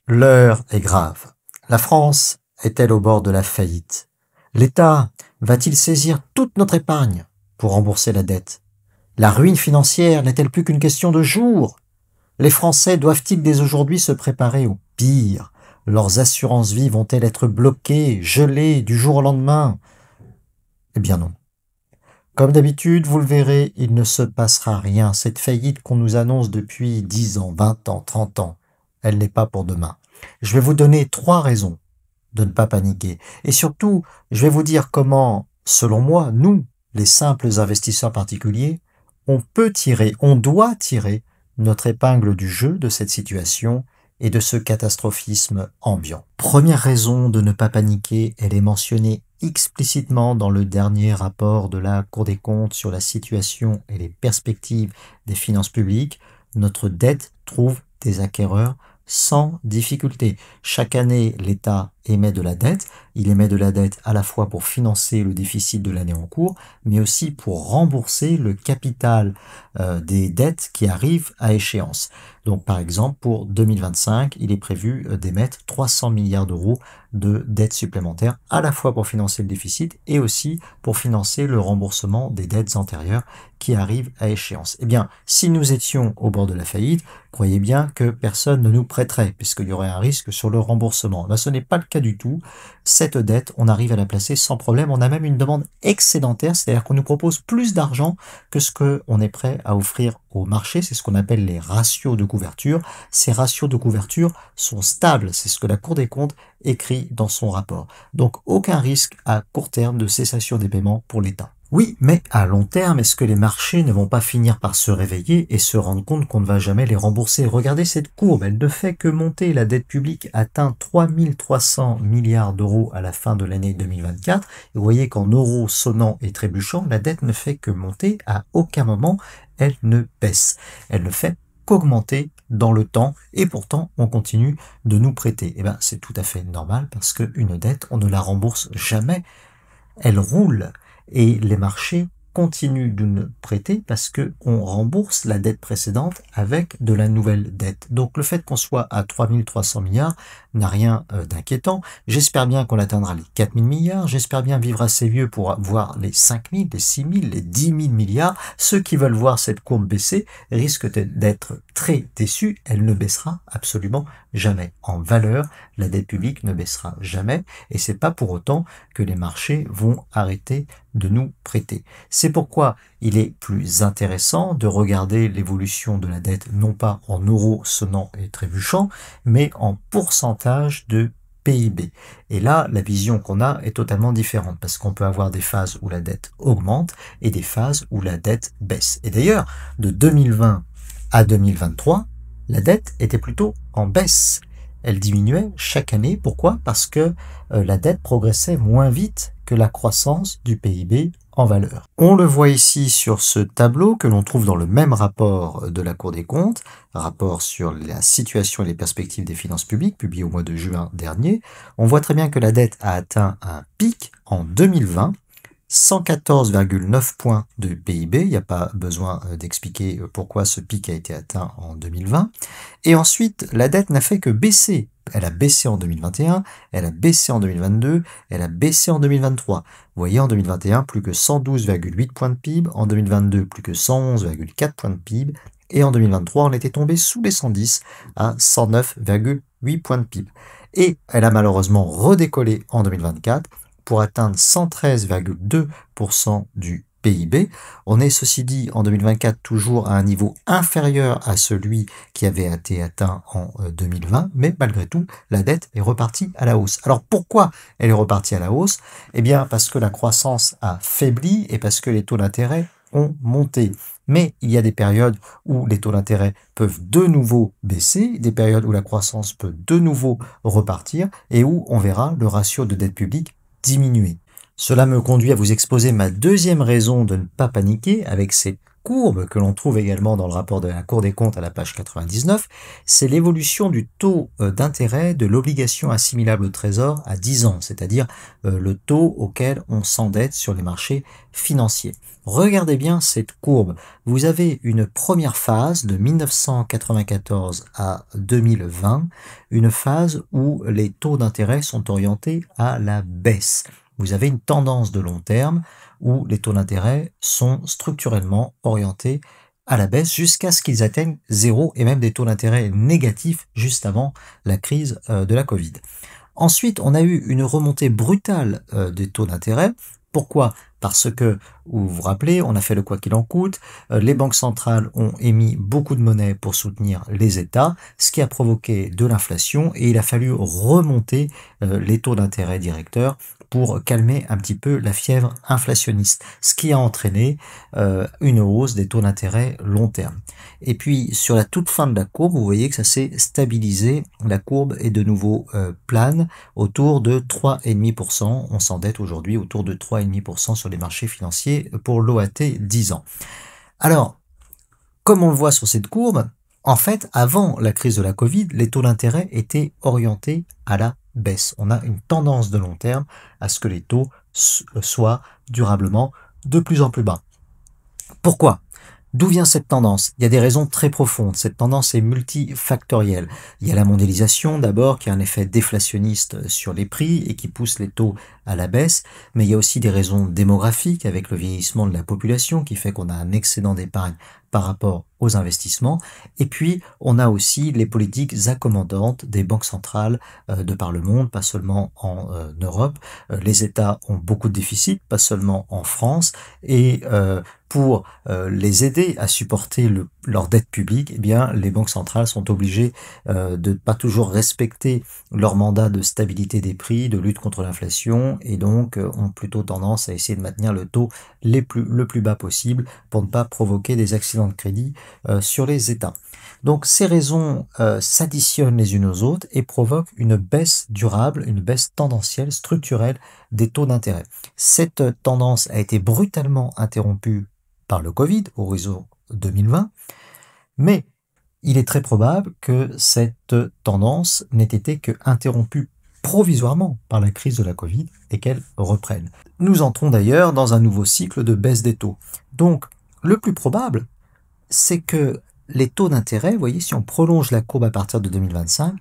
L'heure est grave. La France est-elle au bord de la faillite? L'État va-t-il saisir toute notre épargne pour rembourser la dette? La ruine financière n'est-elle plus qu'une question de jours? Les Français doivent-ils dès aujourd'hui se préparer au pire? Leurs assurances vie vont-elles être bloquées, gelées du jour au lendemain? Eh bien non. Comme d'habitude, vous le verrez, il ne se passera rien. Cette faillite qu'on nous annonce depuis 10 ans, 20 ans, 30 ans, elle n'est pas pour demain. Je vais vous donner 3 raisons de ne pas paniquer. Et surtout, je vais vous dire comment, selon moi, nous, les simples investisseurs particuliers, on doit tirer notre épingle du jeu de cette situation et de ce catastrophisme ambiant. Première raison de ne pas paniquer, elle est mentionnée explicitement dans le dernier rapport de la Cour des comptes sur la situation et les perspectives des finances publiques. Notre dette trouve des acquéreurs sans difficulté. Chaque année, l'État émet de la dette. Il émet de la dette à la fois pour financer le déficit de l'année en cours, mais aussi pour rembourser le capital des dettes qui arrivent à échéance. Donc par exemple, pour 2025, il est prévu d'émettre 300 milliards d'euros de dettes supplémentaires, à la fois pour financer le déficit et aussi pour financer le remboursement des dettes antérieures qui arrivent à échéance. Eh bien, si nous étions au bord de la faillite, croyez bien que personne ne nous prêterait, puisqu'il y aurait un risque sur le remboursement. Là, ce n'est pas le cas du tout. Cette dette, on arrive à la placer sans problème. On a même une demande excédentaire, c'est-à-dire qu'on nous propose plus d'argent que ce qu'on est prêt à offrir au marché. C'est ce qu'on appelle les ratios de couverture. Ces ratios de couverture sont stables. C'est ce que la Cour des comptes écrit dans son rapport. Donc, aucun risque à court terme de cessation des paiements pour l'État. Oui, mais à long terme, est-ce que les marchés ne vont pas finir par se réveiller et se rendre compte qu'on ne va jamais les rembourser? Regardez cette courbe, elle ne fait que monter. La dette publique atteint 3300 milliards d'euros à la fin de l'année 2024. Et vous voyez qu'en euros sonnants et trébuchants, la dette ne fait que monter. À aucun moment, elle ne baisse. Elle ne fait qu'augmenter dans le temps et pourtant on continue de nous prêter. Eh bien, c'est tout à fait normal parce qu'une dette, on ne la rembourse jamais. Elle roule. Et les marchés continuent de nous prêter parce qu'on rembourse la dette précédente avec de la nouvelle dette. Donc le fait qu'on soit à 3300 milliards n'a rien d'inquiétant. J'espère bien qu'on atteindra les 4000 milliards. J'espère bien vivre assez vieux pour voir les 5000, les 6000, les 10 000 milliards. Ceux qui veulent voir cette courbe baisser risquent d'être très déçus. Elle ne baissera absolument jamais. En valeur, la dette publique ne baissera jamais. Et c'est pas pour autant que les marchés vont arrêter de nous prêter. C'est pourquoi il est plus intéressant de regarder l'évolution de la dette non pas en euros sonnants et trébuchants, mais en pourcentage de PIB. Et là, la vision qu'on a est totalement différente parce qu'on peut avoir des phases où la dette augmente et des phases où la dette baisse. Et d'ailleurs, de 2020 à 2023, la dette était plutôt en baisse. Elle diminuait chaque année. Pourquoi? Parce que la dette progressait moins vite que la croissance du PIB en valeur. On le voit ici sur ce tableau que l'on trouve dans le même rapport de la Cour des comptes, rapport sur la situation et les perspectives des finances publiques, publié au mois de juin dernier. On voit très bien que la dette a atteint un pic en 2020, 114,9 points de PIB, il n'y a pas besoin d'expliquer pourquoi ce pic a été atteint en 2020. Et ensuite, la dette n'a fait que baisser. Elle a baissé en 2021, elle a baissé en 2022, elle a baissé en 2023. Vous voyez, en 2021, plus que 112,8 points de PIB, en 2022, plus que 111,4 points de PIB, et en 2023, on était tombé sous les 110 à 109,8 points de PIB. Et elle a malheureusement redécollé en 2024, pour atteindre 113,2% du PIB. On est, ceci dit, en 2024 toujours à un niveau inférieur à celui qui avait été atteint en 2020, mais malgré tout, la dette est repartie à la hausse. Alors pourquoi elle est repartie à la hausse? Eh bien parce que la croissance a faibli et parce que les taux d'intérêt ont monté. Mais il y a des périodes où les taux d'intérêt peuvent de nouveau baisser, des périodes où la croissance peut de nouveau repartir et où on verra le ratio de dette publique diminuer. Cela me conduit à vous exposer ma deuxième raison de ne pas paniquer avec ces courbe que l'on trouve également dans le rapport de la Cour des comptes à la page 99, c'est l'évolution du taux d'intérêt de l'obligation assimilable au trésor à 10 ans, c'est-à-dire le taux auquel on s'endette sur les marchés financiers. Regardez bien cette courbe. Vous avez une première phase de 1994 à 2020, une phase où les taux d'intérêt sont orientés à la baisse. Vous avez une tendance de long terme où les taux d'intérêt sont structurellement orientés à la baisse jusqu'à ce qu'ils atteignent zéro et même des taux d'intérêt négatifs juste avant la crise de la Covid. Ensuite, on a eu une remontée brutale des taux d'intérêt. Pourquoi ? Parce que, vous vous rappelez, on a fait le quoi qu'il en coûte, les banques centrales ont émis beaucoup de monnaie pour soutenir les États, ce qui a provoqué de l'inflation et il a fallu remonter les taux d'intérêt directeurs pour calmer un petit peu la fièvre inflationniste, ce qui a entraîné une hausse des taux d'intérêt long terme. Et puis sur la toute fin de la courbe, vous voyez que ça s'est stabilisé, la courbe est de nouveau plane, autour de 3,5%, on s'endette aujourd'hui autour de 3,5% sur les marchés financiers pour l'OAT 10 ans. Alors, comme on le voit sur cette courbe, en fait, avant la crise de la Covid, les taux d'intérêt étaient orientés à la baisse. On a une tendance de long terme à ce que les taux soient durablement de plus en plus bas. Pourquoi ? D'où vient cette tendance ? Il y a des raisons très profondes. Cette tendance est multifactorielle. Il y a la mondialisation d'abord qui a un effet déflationniste sur les prix et qui pousse les taux à la baisse, mais il y a aussi des raisons démographiques avec le vieillissement de la population qui fait qu'on a un excédent d'épargne par rapport aux investissements. Et puis, on a aussi les politiques accommodantes des banques centrales de par le monde, pas seulement en Europe. Les États ont beaucoup de déficits, pas seulement en France. Et pour les aider à supporter leur dette publique, eh bien, les banques centrales sont obligées de ne pas toujours respecter leur mandat de stabilité des prix, de lutte contre l'inflation, et donc ont plutôt tendance à essayer de maintenir le taux le plus bas possible pour ne pas provoquer des accidents de crédit sur les États. Donc ces raisons s'additionnent les unes aux autres et provoquent une baisse durable, une baisse tendancielle, structurelle des taux d'intérêt. Cette tendance a été brutalement interrompue par le Covid, horizon 2020, mais il est très probable que cette tendance n'ait été que interrompue provisoirement par la crise de la Covid et qu'elle reprenne. Nous entrons d'ailleurs dans un nouveau cycle de baisse des taux. Donc, le plus probable, c'est que les taux d'intérêt, vous voyez, si on prolonge la courbe à partir de 2025,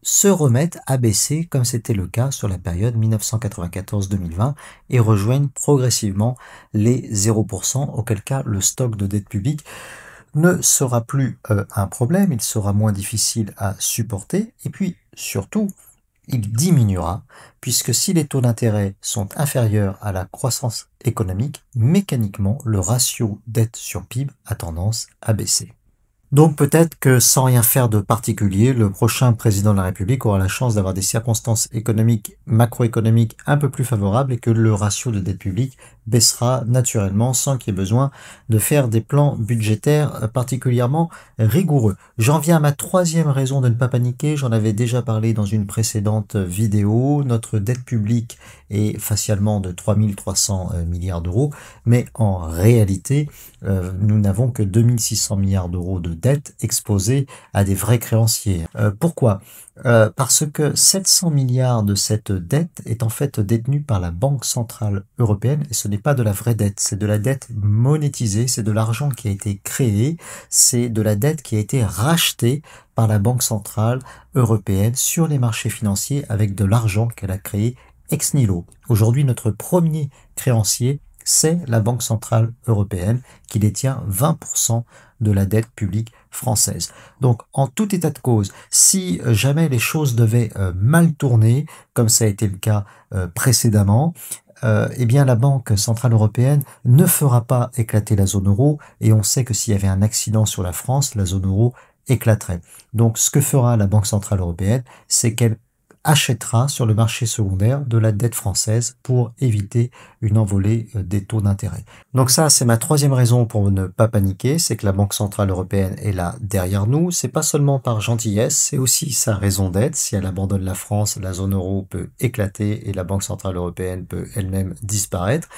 se remettent à baisser comme c'était le cas sur la période 1994-2020 et rejoignent progressivement les 0%, auquel cas le stock de dette publique ne sera plus un problème, il sera moins difficile à supporter et puis surtout, il diminuera puisque si les taux d'intérêt sont inférieurs à la croissance économique, mécaniquement le ratio dette sur PIB a tendance à baisser. Donc peut-être que sans rien faire de particulier, le prochain président de la République aura la chance d'avoir des circonstances économiques, macroéconomiques un peu plus favorables et que le ratio de dette publique baissera naturellement sans qu'il y ait besoin de faire des plans budgétaires particulièrement rigoureux. J'en viens à ma troisième raison de ne pas paniquer, j'en avais déjà parlé dans une précédente vidéo. Notre dette publique est facialement de 3300 milliards d'euros, mais en réalité, nous n'avons que 2600 milliards d'euros de dette exposée à des vrais créanciers. Pourquoi ? Parce que 700 milliards de cette dette est en fait détenue par la Banque Centrale Européenne et ce n'est pas de la vraie dette, c'est de la dette monétisée, c'est de l'argent qui a été créé, c'est de la dette qui a été rachetée par la Banque Centrale Européenne sur les marchés financiers avec de l'argent qu'elle a créé ex nihilo. Aujourd'hui, notre premier créancier, c'est la Banque Centrale Européenne qui détient 20% de la dette publique française. Donc, en tout état de cause, si jamais les choses devaient mal tourner, comme ça a été le cas précédemment, eh bien la Banque Centrale Européenne ne fera pas éclater la zone euro et on sait que s'il y avait un accident sur la France, la zone euro éclaterait. Donc, ce que fera la Banque Centrale Européenne, c'est qu'elle achètera sur le marché secondaire de la dette française pour éviter une envolée des taux d'intérêt. Donc ça, c'est ma troisième raison pour ne pas paniquer, c'est que la Banque Centrale Européenne est là derrière nous. C'est pas seulement par gentillesse, c'est aussi sa raison d'être. Si elle abandonne la France, la zone euro peut éclater et la Banque Centrale Européenne peut elle-même disparaître.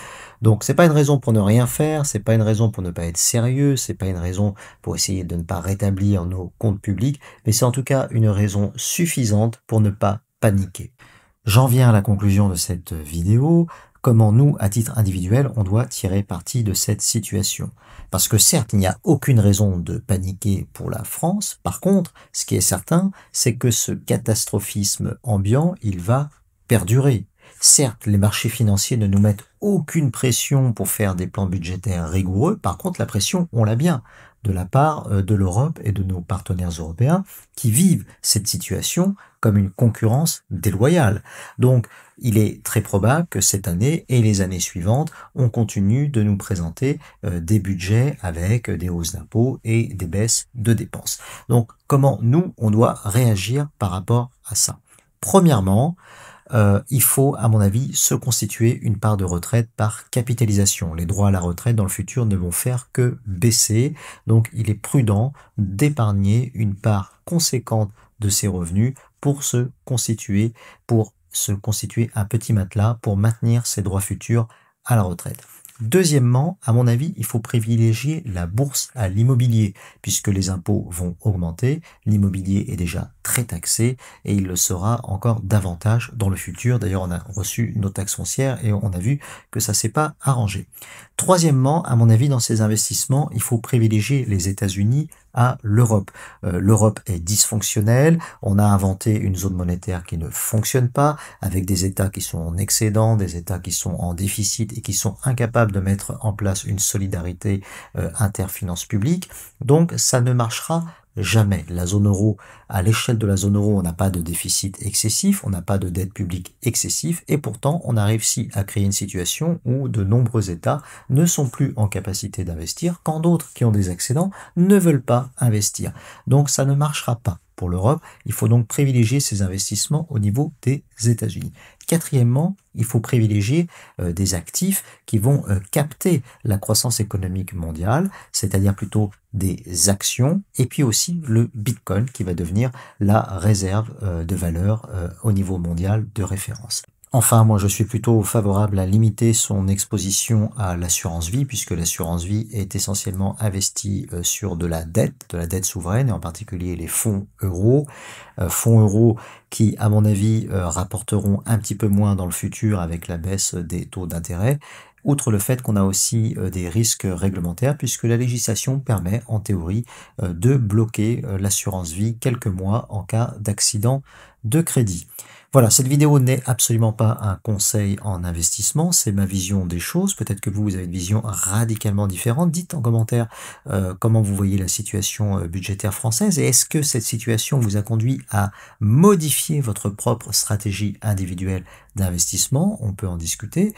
Donc c'est pas une raison pour ne rien faire, c'est pas une raison pour ne pas être sérieux, c'est pas une raison pour essayer de ne pas rétablir nos comptes publics, mais c'est en tout cas une raison suffisante pour ne pas paniquer. J'en viens à la conclusion de cette vidéo. Comment nous, à titre individuel, on doit tirer parti de cette situation. Parce que certes, il n'y a aucune raison de paniquer pour la France. Par contre, ce qui est certain, c'est que ce catastrophisme ambiant, il va perdurer. Certes, les marchés financiers ne nous mettent aucune pression pour faire des plans budgétaires rigoureux. Par contre, la pression, on l'a bien de la part de l'Europe et de nos partenaires européens qui vivent cette situation comme une concurrence déloyale. Donc, il est très probable que cette année et les années suivantes, on continue de nous présenter des budgets avec des hausses d'impôts et des baisses de dépenses. Donc, comment nous, on doit réagir par rapport à ça? Premièrement, il faut, à mon avis, se constituer une part de retraite par capitalisation. Les droits à la retraite dans le futur ne vont faire que baisser, donc il est prudent d'épargner une part conséquente de ses revenus pour se constituer un petit matelas pour maintenir ses droits futurs à la retraite. Deuxièmement, à mon avis, il faut privilégier la bourse à l'immobilier, puisque les impôts vont augmenter, l'immobilier est déjà très taxé, et il le sera encore davantage dans le futur. D'ailleurs, on a reçu nos taxes foncières, et on a vu que ça s'est pas arrangé. Troisièmement, à mon avis, dans ces investissements, il faut privilégier les États-Unis à l'Europe. L'Europe est dysfonctionnelle, on a inventé une zone monétaire qui ne fonctionne pas, avec des États qui sont en excédent, des États qui sont en déficit et qui sont incapables de mettre en place une solidarité interfinance publique. Donc ça ne marchera jamais. La zone euro, à l'échelle de la zone euro, on n'a pas de déficit excessif, on n'a pas de dette publique excessive, et pourtant on a réussi à créer une situation où de nombreux États ne sont plus en capacité d'investir, quand d'autres qui ont des excédents ne veulent pas investir. Donc ça ne marchera pas pour l'Europe, il faut donc privilégier ces investissements au niveau des États-Unis. Quatrièmement, il faut privilégier des actifs qui vont capter la croissance économique mondiale, c'est-à-dire plutôt des actions, et puis aussi le Bitcoin qui va devenir la réserve de valeur au niveau mondial de référence. Enfin, moi je suis plutôt favorable à limiter son exposition à l'assurance vie, puisque l'assurance vie est essentiellement investie sur de la dette souveraine, et en particulier les fonds euros qui, à mon avis, rapporteront un petit peu moins dans le futur avec la baisse des taux d'intérêt. Outre le fait qu'on a aussi des risques réglementaires, puisque la législation permet, en théorie, de bloquer l'assurance vie quelques mois en cas d'accident de crédit. Voilà, cette vidéo n'est absolument pas un conseil en investissement, c'est ma vision des choses. Peut-être que vous avez une vision radicalement différente. Dites en commentaire comment vous voyez la situation budgétaire française, et est-ce que cette situation vous a conduit à modifier votre propre stratégie individuelle d'investissement? On peut en discuter.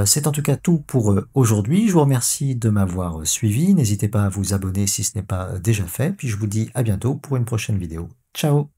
C'est en tout cas tout pour aujourd'hui. Je vous remercie de m'avoir suivi. N'hésitez pas à vous abonner si ce n'est pas déjà fait. Puis je vous dis à bientôt pour une prochaine vidéo. Ciao!